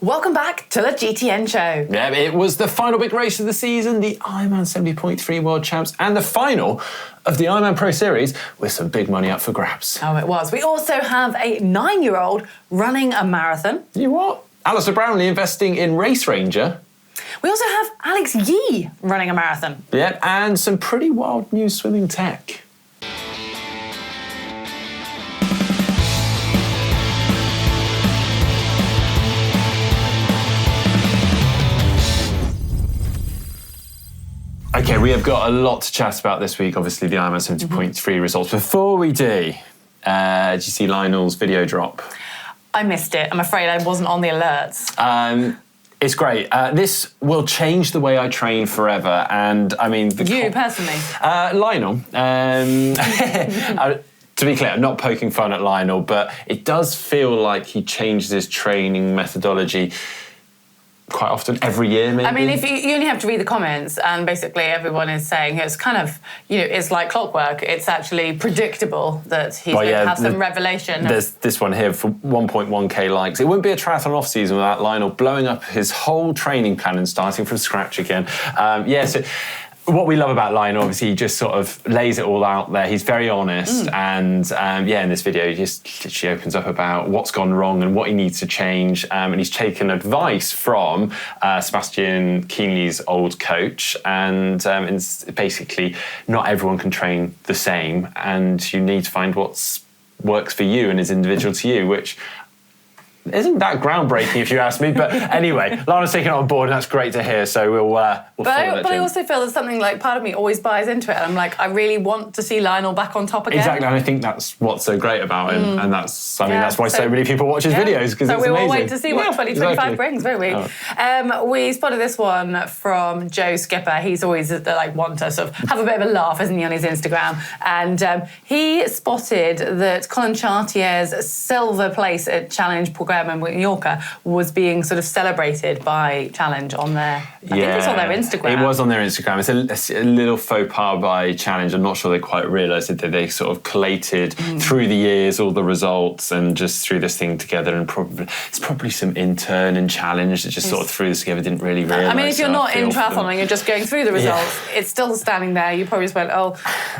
Welcome back to the GTN Show. Yeah, it was the final big race of the season, the IRONMAN 70.3 World Champs, and the final of the IRONMAN Pro Series with some big money up for grabs. Oh, it was. We also have a 9-year-old running a marathon. You what? Alistair Brownlee investing in Race Ranger. We also have Alex Yee running a marathon. Yep, and some pretty wild new swimming tech. Okay, we have got a lot to chat about this week, obviously the IRONMAN 70.3 results. Before we do, did you see Lionel's video drop? I missed it. I'm afraid I wasn't on the alerts. It's great. This will change the way I train forever. And I mean... You personally? Lionel. To be clear, I'm not poking fun at Lionel, but it does feel like he changes his training methodology quite often, every year maybe. I mean, if you only have to read the comments, and basically everyone is saying it's kind of, it's like clockwork. It's actually predictable that he's going to have some revelation. There's this one here for 1.1k likes. It wouldn't be a triathlon off-season without Lionel blowing up his whole training plan and starting from scratch again. So what we love about Lionel, obviously, he just sort of lays it all out there. He's very honest, and in this video, he just literally opens up about what's gone wrong and what he needs to change. And he's taken advice from Sebastian Kienle's old coach, and it's basically not everyone can train the same, and you need to find what works for you and is individual to you, which isn't that groundbreaking, if you ask me? But anyway, Lana's taking it on board, and that's great to hear. So we'll follow that. But I also feel there's something like part of me always buys into it. And I'm like, I really want to see Lionel back on top again. Exactly, and I think that's what's so great about him, and that's why so many people watch his videos, because it's amazing. So we will wait to see what 2025 brings, won't we? Oh. We spotted this one from Joe Skipper. He's always one to sort of have a bit of a laugh, isn't he, on his Instagram? And he spotted that Colin Chartier's silver place at Challenge Program in Mallorca was being sort of celebrated by Challenge on their... I think it's on their Instagram. It was on their Instagram. It's a little faux pas by Challenge. I'm not sure they quite realised it, that they sort of collated through the years all the results and just threw this thing together, and it's probably some intern and Challenge that just sort of threw this together, didn't really realise. I mean, if you're not in triathlon and you're just going through the results, it's still standing there. You probably just went, oh...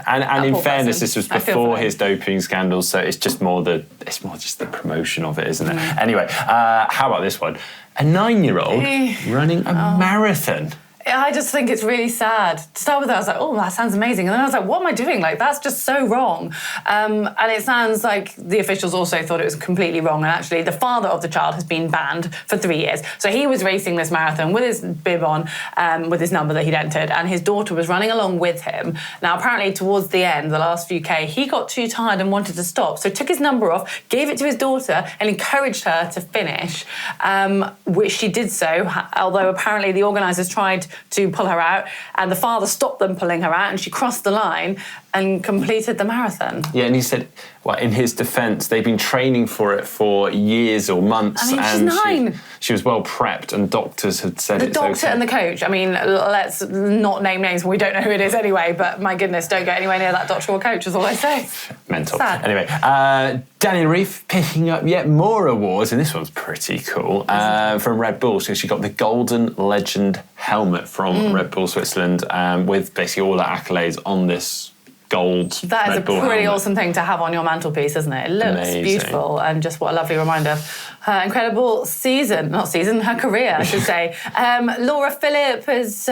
And in fairness, this was before his doping scandal, so it's just it's more just the promotion of it, isn't it? Anyway, how about this one? A 9-year-old running a marathon. I just think it's really sad. To start with, I was like, oh, that sounds amazing. And then I was like, what am I doing? That's just so wrong. And it sounds like the officials also thought it was completely wrong. And actually, the father of the child has been banned for 3 years. So he was racing this marathon with his bib on, with his number that he'd entered, and his daughter was running along with him. Now, apparently, towards the end, the last few K, he got too tired and wanted to stop. So took his number off, gave it to his daughter, and encouraged her to finish, which she did so, although apparently the organisers tried to pull her out, and the father stopped them pulling her out, and she crossed the line and completed the marathon. Yeah, and he said, well, in his defence, they've been training for it for years or months. I mean, she's 9. She was well prepped, and doctors had said it's okay. The doctor and the coach. I mean, let's not name names, we don't know who it is anyway, but my goodness, don't get anywhere near that doctor or coach, is all I say. Mental. Sad. Anyway, Daniela Reef picking up yet more awards, and this one's pretty cool, from Red Bull. So she got the Golden Legend helmet from Red Bull Switzerland, with basically all the accolades on this gold That is Red Bull a pretty helmet. awesome thing to have on your mantelpiece, isn't it? It looks beautiful, and just what a lovely reminder of her incredible her career, I should say. Laura Philipp is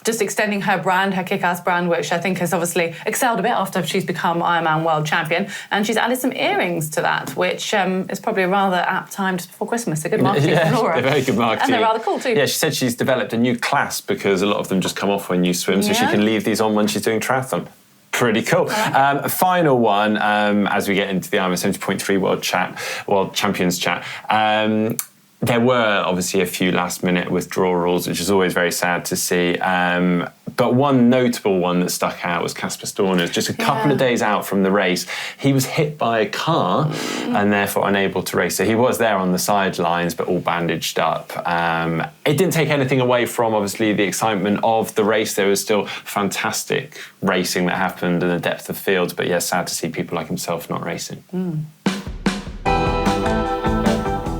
just extending her brand, her kick-ass brand, which I think has obviously excelled a bit after she's become Ironman World Champion. And she's added some earrings to that, which is probably a rather apt time just before Christmas. A good marketing for Laura. Very good marketing. And they're rather cool too. Yeah, she said she's developed a new clasp because a lot of them just come off when you swim, so she can leave these on when she's doing triathlon. Pretty cool. A final one, as we get into the IRONMAN 70.3 World Champions chat. There were obviously a few last-minute withdrawals, which is always very sad to see. But one notable one that stuck out was Casper Stornes. Just a couple of days out from the race, he was hit by a car and therefore unable to race. So he was there on the sidelines, but all bandaged up. It didn't take anything away from, obviously, the excitement of the race. There was still fantastic racing that happened in the depth of field. But yeah, sad to see people like himself not racing.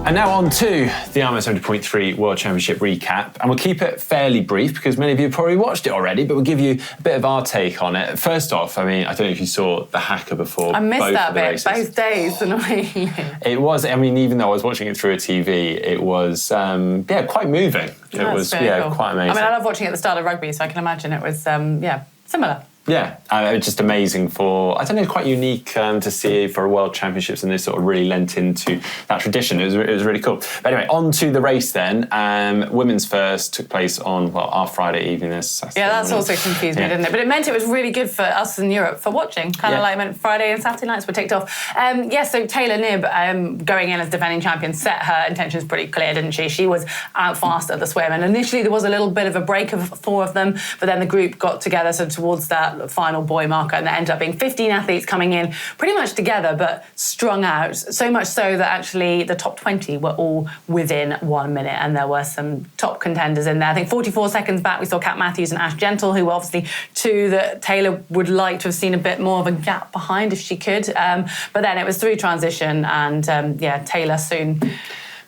And now on to the IRONMAN 70.3 World Championship recap. And we'll keep it fairly brief because many of you have probably watched it already, but we'll give you a bit of our take on it. First off, I mean, I don't know if you saw the haka before. I missed both that of the bit, races. both days. Annoyingly. It was, I mean, even though I was watching it through a TV, it was, quite moving. It was, cool. quite amazing. I mean, I love watching it at the start of rugby, so I can imagine it was, similar. Yeah, it's just amazing for, I don't know, quite unique to see for World Championships, and they sort of really lent into that tradition. It was really cool. But anyway, on to the race then. Women's first took place on, our Friday evening. Saturday that's morning. also confused me, didn't it? But it meant it was really good for us in Europe for watching. Kind of like it meant Friday and Saturday nights were ticked off. So Taylor Knibb, going in as defending champion, set her intentions pretty clear, didn't she? She was out fast at the swim. And initially there was a little bit of a break of 4 of them, but then the group got together, so towards that final buoy marker, and there ended up being 15 athletes coming in pretty much together but strung out, so much so that actually the top 20 were all within 1 minute, and there were some top contenders in there. I think 44 seconds back we saw Kat Matthews and Ash Gentle, who were obviously 2 that Taylor would like to have seen a bit more of a gap behind if she could, but then it was through transition, and Taylor soon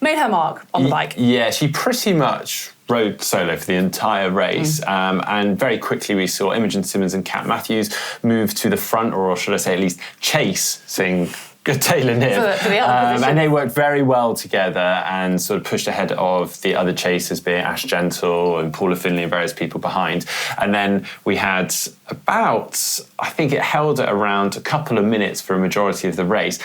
made her mark on the bike. Yeah, she pretty much rode solo for the entire race, and very quickly we saw Imogen Simmons and Kat Matthews move to the front, or should I say at least chasing Taylor Knibb. For the other position. And they worked very well together and sort of pushed ahead of the other chasers, being Ash Gentle and Paula Finley and various people behind. And then we had I think it held at around a couple of minutes for a majority of the race.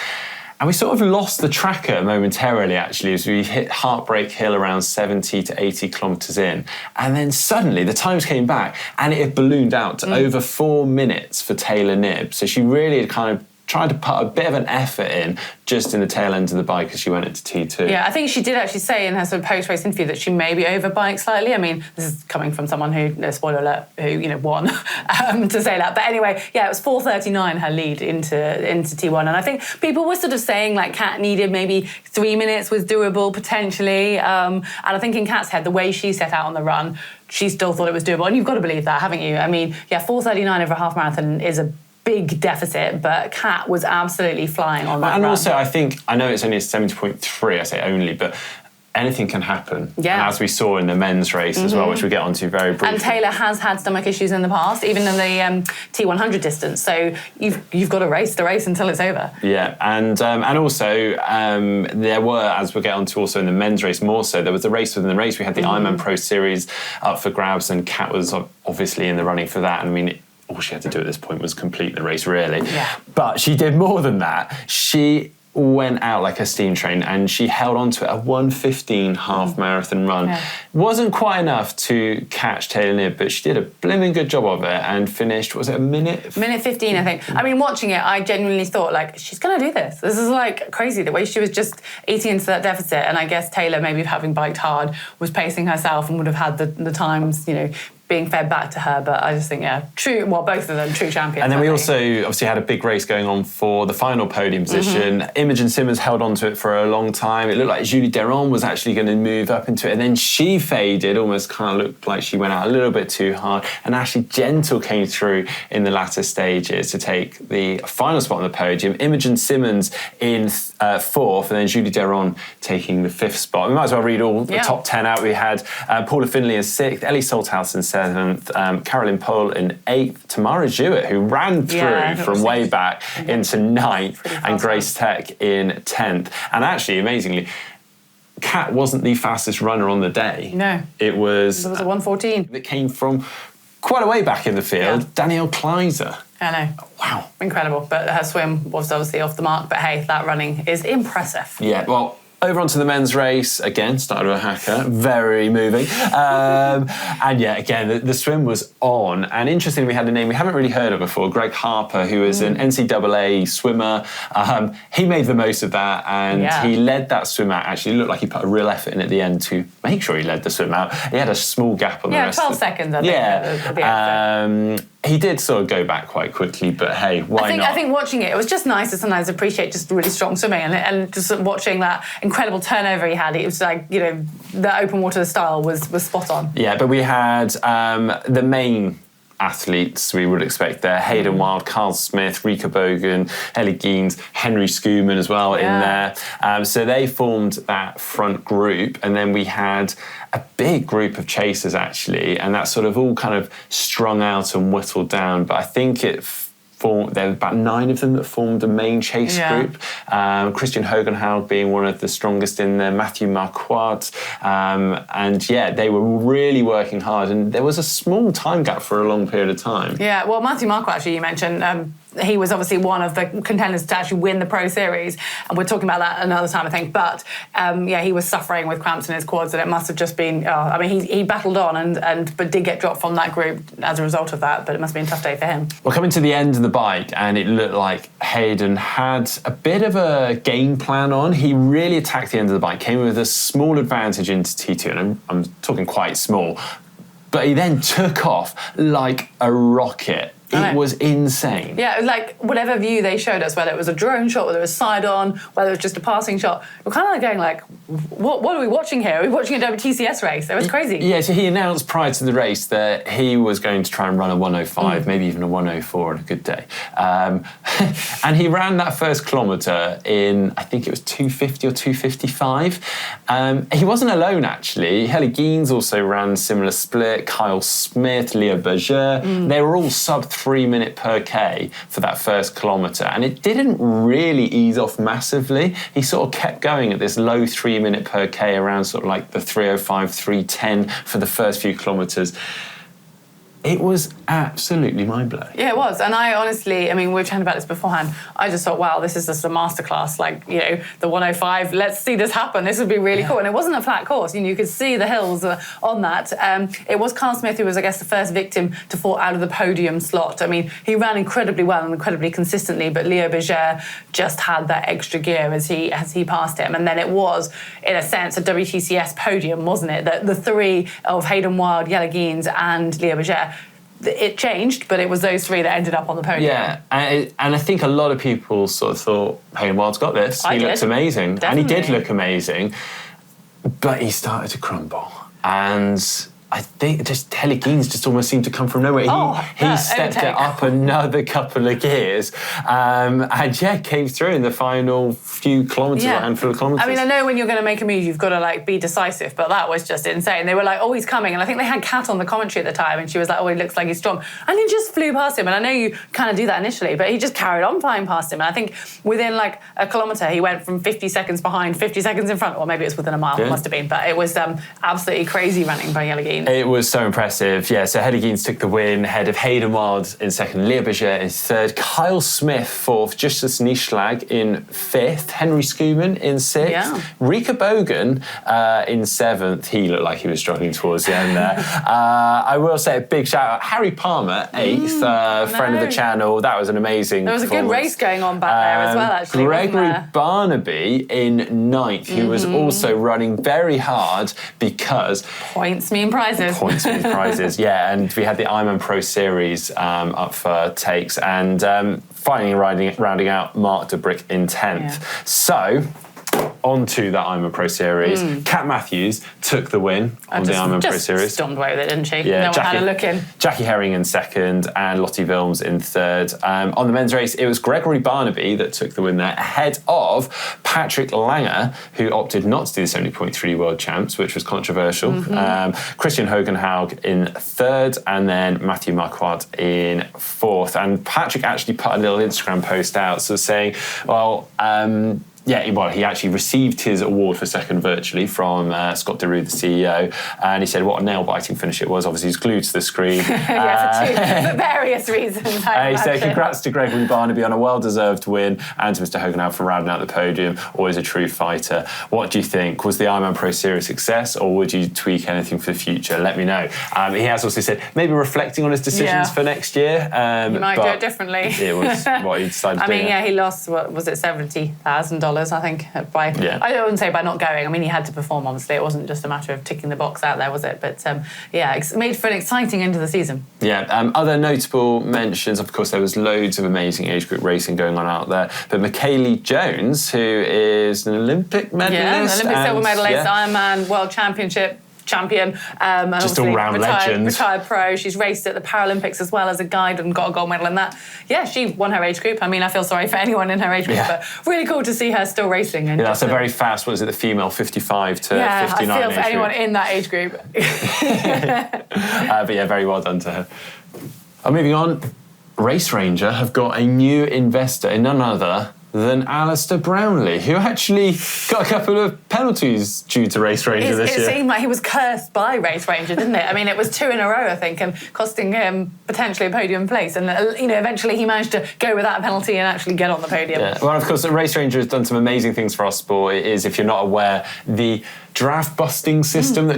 And we sort of lost the tracker momentarily, actually, as we hit Heartbreak Hill around 70 to 80 kilometres in. And then suddenly the times came back and it had ballooned out to over 4 minutes for Taylor Knibb. So she really had kind of tried to put a bit of an effort in just in the tail end of the bike as she went into T2. Yeah, I think she did actually say in her sort of post-race interview that she maybe overbiked slightly. I mean, this is coming from someone who, no spoiler alert, who won to say that. But anyway, it was 4:39 her lead into T1, and I think people were sort of saying like Kat needed maybe 3 minutes was doable potentially, and I think in Kat's head the way she set out on the run, she still thought it was doable, and you've got to believe that, haven't you? I mean, 4:39 over a half marathon is a big deficit, but Kat was absolutely flying on that And run. also, I know it's only a 70.3, I say only, but anything can happen. Yeah. And as we saw in the men's race as well, which we'll get onto very briefly. And Taylor has had stomach issues in the past, even in the T100 distance. So you've got to race the race until it's over. Yeah, and also there were, as we'll get onto also in the men's race more so, there was a race within the race. We had the Ironman Pro Series up for grabs, and Kat was obviously in the running for that. And I mean, all she had to do at this point was complete the race, really. Yeah. But she did more than that. She went out like a steam train, and she held on to it, a 1:15 half marathon run. Yeah. Wasn't quite enough to catch Taylor Knibb, but she did a blimmin' good job of it and finished, was it a minute? Minute 15, I think. I mean, watching it, I genuinely thought, like, she's going to do this. This is, like, crazy, the way she was just eating into that deficit. And I guess Taylor, maybe having biked hard, was pacing herself and would have had the times, being fed back to her. But I just think, both of them, true champions. And then we also obviously had a big race going on for the final podium position. Imogen Simmons held on to it for a long time. It looked like Julie Deron was actually going to move up into it, and then she faded, almost kind of looked like she went out a little bit too hard, and Ashley Gentle came through in the latter stages to take the final spot on the podium. Imogen Simmons in 4th, and then Julie Deron taking the 5th spot. We might as well read all the top 10 out. We had Paula Finley in 6th, Ellie Salthouse in 7th, Caroline Pohl in 8th, Tamara Jewett, who ran through from way back into 9th, and Grace Tech in 10th. And actually, amazingly, Kat wasn't the fastest runner on the day. No. It was a 1:14. that came from quite a way back in the field, Danielle Kleiser. I know. Wow. Incredible. But her swim was obviously off the mark. But hey, that running is impressive. Yeah, well, over onto the men's race, again, started with a haka, very moving. And yeah, again, the swim was on. And interestingly, we had a name we haven't really heard of before, Greg Harper, who is an NCAA swimmer. He made the most of that, and he led that swim out. Actually, it looked like he put a real effort in at the end to make sure he led the swim out. He had a small gap on the rest. 12 seconds, I think. Yeah. The effort. He did sort of go back quite quickly, but hey, why not? I think watching it was just nice to sometimes appreciate just really strong swimming, and just watching that incredible turnover he had. It was like, the open water style was spot on. Yeah, but we had the main athletes we would expect there. Hayden Wild, Carl Smith, Rika Bogan, Ellie Geens, Henry Schumann as well in there. So they formed that front group, and then we had a big group of chasers actually, and that sort of all kind of strung out and whittled down. But I think there were about 9 of them that formed the main chase group. Christian Hogenhaug being one of the strongest in there, Matthew Marquardt. And they were really working hard. And there was a small time gap for a long period of time. Yeah, well, Matthew Marquardt, actually, you mentioned, he was obviously one of the contenders to actually win the Pro Series. And we're talking about that another time, I think. But, he was suffering with cramps in his quads, and it must have just been, he battled on but did get dropped from that group as a result of that. But it must have been a tough day for him. We're coming to the end of the bike, and it looked like Hayden had a bit of a game plan on. He really attacked the end of the bike, came with a small advantage into T2, and I'm talking quite small. But he then took off like a rocket. It was insane. Yeah, it was like whatever view they showed us, whether it was a drone shot, whether it was side on, whether it was just a passing shot, we're kind of like going like, what are we watching here? Are we watching a WTCS race? It was crazy. Yeah, so he announced prior to the race that he was going to try and run a 105, maybe even a 104 on a good day. And he ran that first kilometre in, I think it was 250 or 255. He wasn't alone, actually. Helle Geens also ran similar split, Kyle Smith, Leo Berger. They were all sub 3 minute per K for that first kilometre, and it didn't really ease off massively. He sort of kept going at this low 3 minute per K around sort of like the 305, 310 for the first few kilometres. It was absolutely mind-blowing. Yeah, it was. And I honestly, we were chatting about this beforehand, I just thought, wow, this is just a masterclass. Like, the 105, let's see this happen. This would be really cool. And it wasn't a flat course. You could see the hills on that. It was Carl Smith who was, I guess, the first victim to fall out of the podium slot. He ran incredibly well and incredibly consistently, but Leo Berger just had that extra gear as he passed him. And then it was, in a sense, a WTCS podium, wasn't it? The three of Hayden Wild, Jelle Geens and Leo Berger. It changed, but it was those three that ended up on the podium. Yeah, and I think a lot of people sort of thought, Hayden Wild's got this. He looked amazing. Definitely. And he did look amazing, but he started to crumble. And I think just Helle Geens just almost seemed to come from nowhere. He stepped it up another couple of gears and came through in the final few kilometres, handful of kilometres. I know when you're going to make a move, you've got to be decisive, but that was just insane. They were like, he's coming. And I think they had Kat on the commentary at the time, and she was like, he looks like he's strong. And he just flew past him. And I know you kind of do that initially, but he just carried on flying past him. And I think within a kilometre, he went from 50 seconds behind, 50 seconds in front, or maybe it was within a mile, it must have been. But it was absolutely crazy running by Jelle Geens. It was so impressive. Yeah, so Helle Geens took the win, ahead of Hayden Wild in second, Leo Berger in third, Kyle Smith fourth, Justus Nieschlag in fifth, Henry Schumann in sixth, Rika Bogan in seventh. He looked like he was struggling towards the end there. I will say a big shout out, Harry Palmer, eighth, friend of the channel. That was an amazing There was a good race going on back there as well, actually. Gregory Barnaby in ninth, who was also running very hard because... Points mean prizes. Points mean prizes, and we had the Ironman Pro Series up for takes, and finally rounding out Mark de Brick in 10th. So, on to the Ironman Pro Series. Kat Matthews took the win on the Ironman Pro Series. Just stormed away with it, didn't she? No one had a look in. Jackie Herring in second and Lottie Wilms in third. On the men's race, it was Gregory Barnaby that took the win there, ahead of Patrick Langer, who opted not to do the 70.3 World Champs, which was controversial. Christian Hogenhaug in third, and then Matthew Marquardt in fourth. And Patrick actually put a little Instagram post out saying, he actually received his award for second virtually from Scott DeRue, the CEO, and he said what a nail-biting finish it was. Obviously, he's glued to the screen. For various reasons. He said, congrats to Gregory Barnaby on a well-deserved win, and to Mr. Hogenhaug for rounding out the podium. Always a true fighter. What do you think? Was the Ironman Pro Series success, or would you tweak anything for the future? Let me know. He has also said maybe reflecting on his decisions for next year. He might do it differently. It was what he decided to do. He lost, what was it, $70,000, I think, I wouldn't say by not going. He had to perform, obviously. It wasn't just a matter of ticking the box out there, was it? But, it made for an exciting end of the season. Other notable mentions, of course, there was loads of amazing age group racing going on out there. But Michaeli Jones, who is an Olympic medalist. Olympic silver medalist, Ironman World Championship champion. And just all-round legend. Retired pro. She's raced at the Paralympics as well as a guide and got a gold medal in that. Yeah, she won her age group. I mean, I feel sorry for anyone in her age group, but really cool to see her still racing. And that's a very fast, what is it, the female 55 to 59 I feel for anyone group. in that age group. But yeah, very well done to her. Moving on, Race Ranger have got a new investor in none other than Alistair Brownlee, who actually got a couple of penalties due to Race Ranger this year. It seemed like he was cursed by Race Ranger, didn't it? I mean, it was 2 in a row, I think, and costing him potentially a podium place. And, eventually he managed to go without a penalty and actually get on the podium. Yeah. Well, of course, Race Ranger has done some amazing things for our sport. It is, if you're not aware, the draft busting system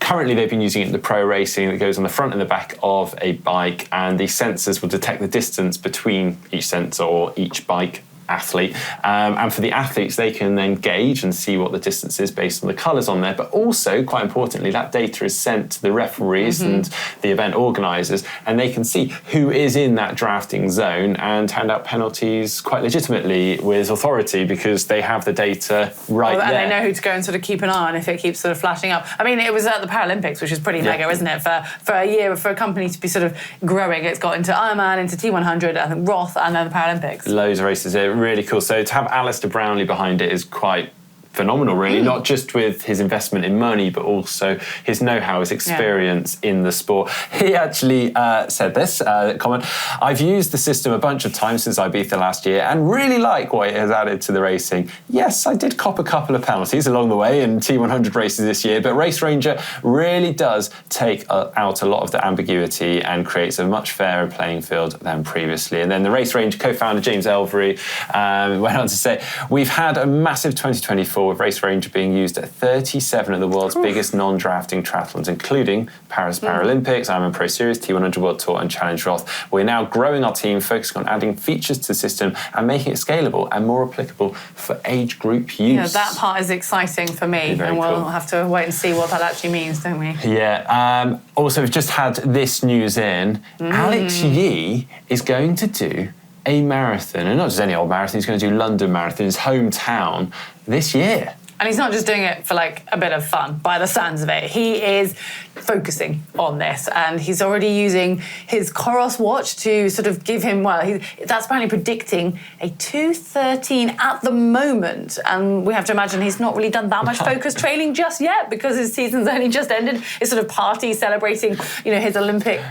currently they've been using it in the pro racing, that goes on the front and the back of a bike, and the sensors will detect the distance between each sensor or each bike athlete, and for the athletes they can then gauge and see what the distance is based on the colours on there, but also, quite importantly, that data is sent to the referees and the event organisers, and they can see who is in that drafting zone and hand out penalties quite legitimately with authority, because they have the data right there. And they know who to go and sort of keep an eye on if it keeps sort of flashing up. I mean, it was at the Paralympics, which is pretty mega, isn't it? For a year, for a company to be sort of growing, it's got into Ironman, into T100, I think Roth, and then the Paralympics. Loads of races there. Really cool. So to have Alistair Brownlee behind it is quite phenomenal, really, not just with his investment in money, but also his know-how, his experience in the sport. He actually said this comment: "I've used the system a bunch of times since Ibiza last year and really like what it has added to the racing. Yes, I did cop a couple of penalties along the way in T100 races this year, but Race Ranger really does take out a lot of the ambiguity and creates a much fairer playing field than previously." And then the Race Ranger co-founder James Elvery went on to say, "We've had a massive 2024 with Race Ranger being used at 37 of the world's biggest non-drafting triathlons, including Paris Paralympics, Ironman Pro Series, T100 World Tour and Challenge Roth. We're now growing our team, focusing on adding features to the system and making it scalable and more applicable for age group use." Yeah, that part is exciting for me, and we'll have to wait and see what that actually means, don't we? Yeah. Also, we've just had this news in. Alex Yee is going to do a marathon, and not just any old marathon, he's going to do London Marathon, his hometown, this year. And he's not just doing it for like a bit of fun, by the sounds of it. He is focusing on this, and he's already using his Coros watch to sort of give him, that's apparently predicting a 2:13 at the moment. And we have to imagine he's not really done that much focused training just yet, because his season's only just ended. It's sort of party celebrating, his Olympic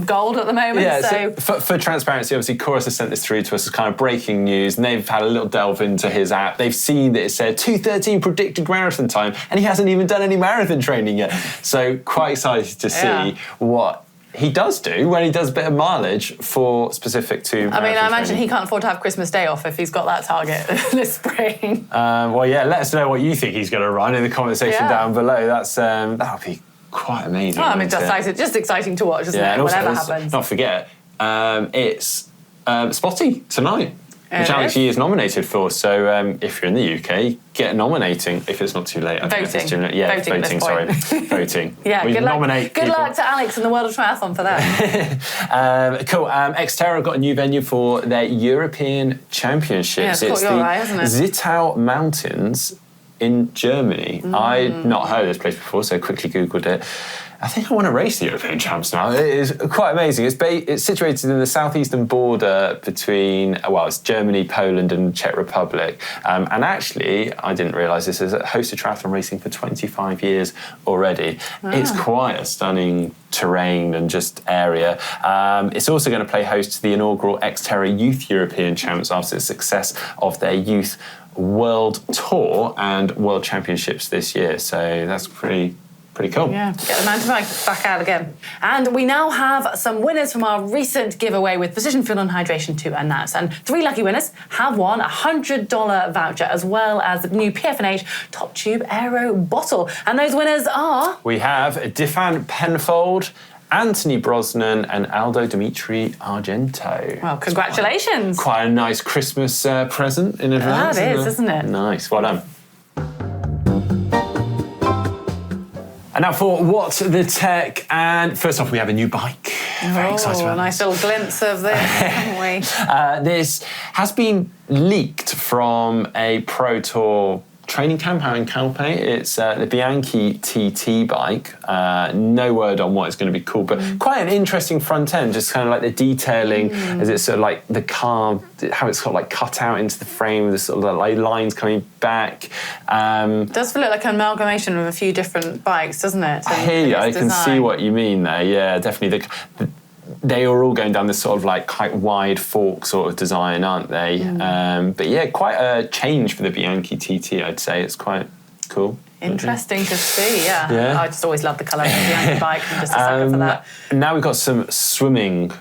gold at the moment. Yeah, so for transparency, obviously, Coros has sent this through to us as kind of breaking news, and they've had a little delve into his app. They've seen that it said 2:13 predicted marathon time, and he hasn't even done any marathon training yet. So quite excited to see what he does do when he does a bit of mileage for specific to I imagine training. he can't afford to have Christmas Day off if he's got that target this spring. Let us know what you think he's going to run in the comment section down below. That'll be quite amazing. Just exciting to watch, isn't it? And Whatever also, happens. Not forget, it's Spotty tonight, which Alex Yee is nominated for. So if you're in the UK, get nominating if it's not too late. Voting. Voting, sorry. Voting. Yeah, good luck to Alex in the world of triathlon for that. Cool. XTERRA got a new venue for their European Championships. Yeah, it's your eye, hasn't it? Zittau Mountains in Germany. I'd not heard of this place before, so I quickly Googled it. I think I want to race the European Champs now. It is quite amazing. It's situated in the southeastern border between, it's Germany, Poland and Czech Republic. And actually, I didn't realise this, is hosted triathlon racing for 25 years already. It's quite a stunning terrain and just area. It's also going to play host to the inaugural XTERRA Youth European Champs after the success of their youth World Tour and World Championships this year. So that's pretty cool. Yeah, get the mountain bike back out again. And we now have some winners from our recent giveaway with Precision Fuel and Hydration to announce. And 3 lucky winners have won a $100 voucher, as well as the new PF&H Top Tube Aero bottle. And those winners are... We have Difan Penfold, Anthony Brosnan and Aldo Dimitri Argento. Well, congratulations. Quite a nice Christmas present in advance. That is, isn't it? Nice, well done. And now for What's the Tech, and first off we have a new bike. Very excited about a nice little glimpse of this, haven't we? This has been leaked from a Pro Tour training camp out in Calpe. It's the Bianchi TT bike. No word on what it's going to be called, but quite an interesting front end, just kind of like the detailing as it's sort of like the car, how it's sort of like cut out into the frame, the sort of like lines coming back. It does look like an amalgamation of a few different bikes, doesn't it? I hear you, I can see what you mean there, yeah, definitely. They are all going down this sort of like quite wide fork sort of design, aren't they? But yeah, quite a change for the Bianchi TT, I'd say. It's quite cool. Interesting to see, yeah. I just always love the colour of the Bianchi bike. I'm just a sucker for that. Now we've got some swimming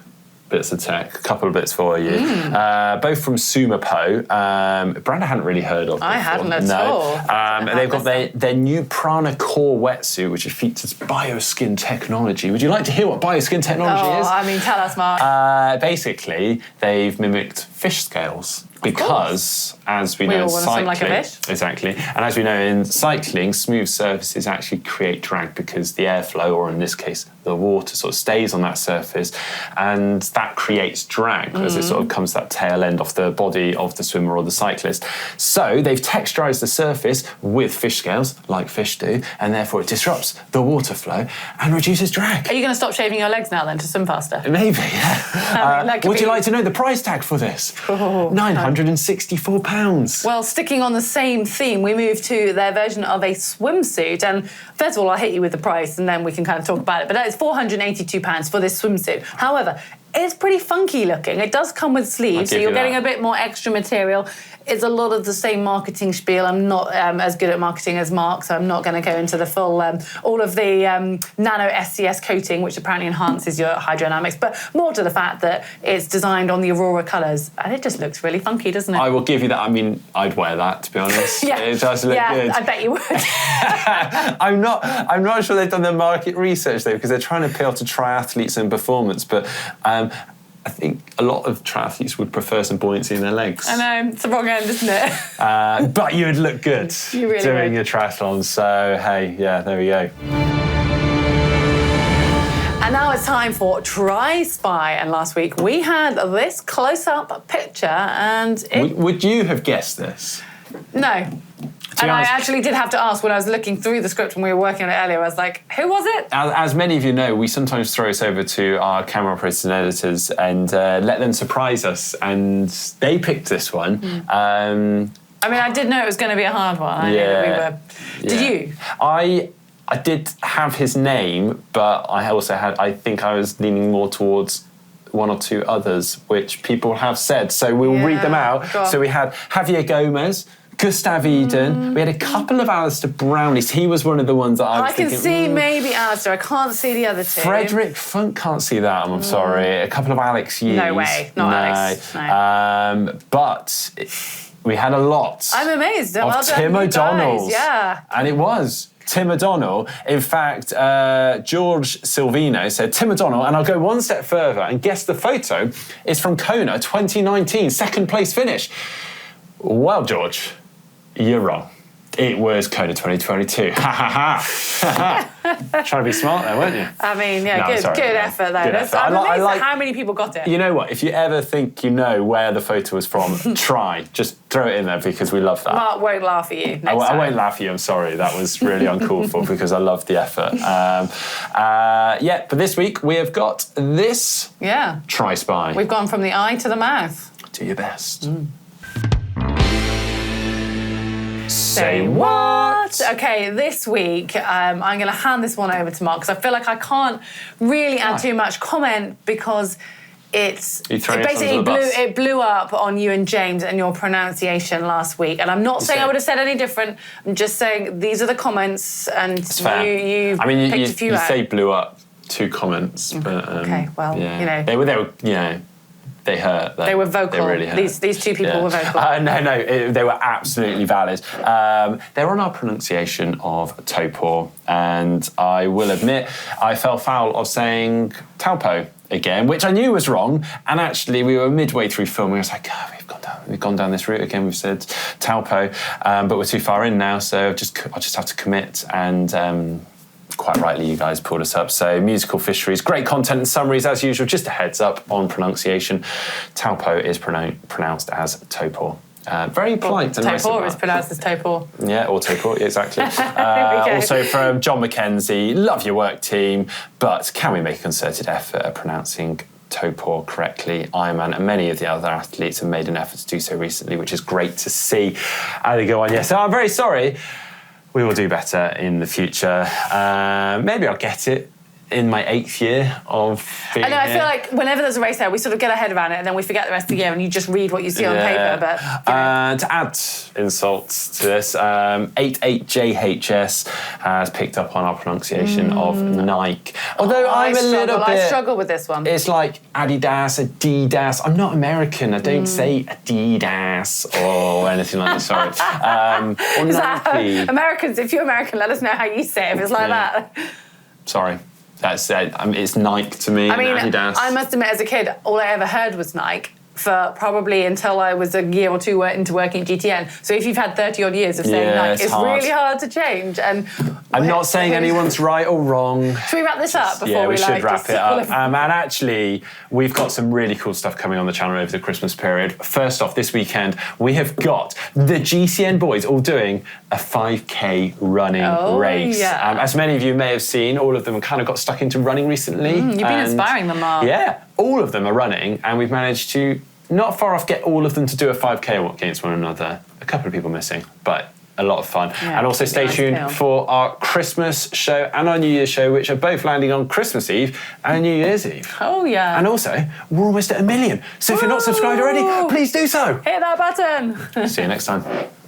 bits of tech, a couple of bits for you. Both from Sumarpo, a brand I hadn't really heard of before. I hadn't at all. And they've got their new Prana Core wetsuit, which features bioskin technology. Would you like to hear what bioskin technology is? I mean, tell us, Mark. Basically, they've mimicked fish scales. Because, as we know in cycling, like a fish. Exactly, and as we know in cycling, smooth surfaces actually create drag because the airflow, or in this case, the water, sort of stays on that surface, and that creates drag as it sort of comes to that tail end off the body of the swimmer or the cyclist. So they've texturized the surface with fish scales, like fish do, and therefore it disrupts the water flow and reduces drag. Are you going to stop shaving your legs now then to swim faster? Maybe, yeah. Would you like to know the price tag for this? £964. Well, sticking on the same theme, we move to their version of a swimsuit. And first of all, I'll hit you with the price and then we can kind of talk about it. But that is £482 for this swimsuit. However, it's pretty funky looking. It does come with sleeves, so you're getting a bit more extra material. It's a lot of the same marketing spiel. I'm not as good at marketing as Mark, so I'm not going to go into the full, all of the nano SCS coating, which apparently enhances your hydrodynamics, but more to the fact that it's designed on the Aurora colours, and it just looks really funky, doesn't it? I will give you that. I mean, I'd wear that, to be honest. Yeah. It does look good. I bet you would. I'm not sure they've done their market research, though, because they're trying to appeal to triathletes and performance, but I think a lot of triathletes would prefer some buoyancy in their legs. I know, it's the wrong end, isn't it? But you would look good doing your triathlon. So, hey, yeah, there we go. And now it's time for Tri Spy. And last week we had this close-up picture and Would you have guessed this? No. And I actually did have to ask when I was looking through the script when we were working on it earlier, I was like, who was it? As many of you know, we sometimes throw this over to our camera operators and editors and let them surprise us, and they picked this one. I mean, I did know it was going to be a hard one. I knew that we were... Did you? I did have his name, but I also I think I was leaning more towards one or two others, which people have said. So we'll read them out. So we had Javier Gomez, Gustav Eden. We had a couple of Alistair Brownlees. He was one of the ones that I was thinking... I can see maybe Alistair. I can't see the other two. Frederick Funk, can't see that, I'm sorry. A couple of Alex Yees. No way, not Alex. No. But we had a lot. I'm amazed. Of Tim O'Donnell's. Yeah. And it was Tim O'Donnell. In fact, George Silvino said Tim O'Donnell, and I'll go one step further and guess the photo is from Kona 2019, second place finish. Well, George, you're wrong. It was Kona 2022. Ha ha ha. Trying to be smart there, weren't you? I mean, yeah, good effort though. I'm amazed at how many people got it. You know what? If you ever think you know where the photo was from, try. Just throw it in there because we love that. Mark won't laugh at you next time. I won't laugh at you, I'm sorry. That was really uncalled for because I love the effort. But this week we have got this Tri Spy. We've gone from the eye to the mouth. Do your best. Say what? Okay, this week I'm going to hand this one over to Mark because I feel like I can't really add too much comment because it blew up on you and James and your pronunciation last week. And I'm not saying I would have said any different. I'm just saying these are the comments and you picked a few out. You say blew up 2 comments, but okay, well, you know. They were they hurt. They were vocal. They really hurt. These 2 people were vocal. They were absolutely valid. They're on our pronunciation of Taupo, and I will admit I fell foul of saying Taupo again, which I knew was wrong. And actually, we were midway through filming. I was like, we've gone down this route again. We've said Taupo, but we're too far in now, so I'll just have to commit and. Quite rightly, you guys pulled us up. So, musical fisheries, great content and summaries as usual. Just a heads up on pronunciation. Taupo is pronounced as Taupo. Very polite and nice. Taupo about is it. pronounced as Taupo. Yeah, or Taupo, exactly. Also from John McKenzie, love your work, team, but can we make a concerted effort at pronouncing Taupo correctly? Ironman and many of the other athletes have made an effort to do so recently, which is great to see. And they go on, yes, I'm very sorry. We will do better in the future. Maybe I'll get it in my 8th year of being I know, I here. feel like whenever there's a race there, we sort of get our head around it and then we forget the rest of the year and you just read what you see on paper. But to add insult to this, 88JHS has picked up on our pronunciation of Nike. Although I struggle with this one. It's like Adidas, Adidas. I'm not American. I don't say Adidas or anything like that. Sorry. Or Nike. Americans, if you're American, let us know how you say it if it's like that. Sorry. That's it's Nike to me. I mean, Adidas. I must admit, as a kid, all I ever heard was Nike for probably until I was a year or two into working at GTN. So if you've had 30 odd years of saying Nike, it's really hard to change. And I'm not saying anyone's right or wrong. Should we wrap this up before we should wrap it up. And actually, we've got some really cool stuff coming on the channel over the Christmas period. First off, this weekend, we have got the GTN boys all doing a 5K running race. Yeah. As many of you may have seen, all of them kind of got stuck into running recently. You've been inspiring them, Mark. Yeah, all of them are running, and we've managed to not far off get all of them to do a 5K against one another. A couple of people missing, but a lot of fun. Yeah, and also stay tuned for our Christmas show and our New Year's show, which are both landing on Christmas Eve and New Year's Eve. Oh, yeah. And also, we're almost at 1 million. So if you're not subscribed already, please do so. Hit that button. See you next time.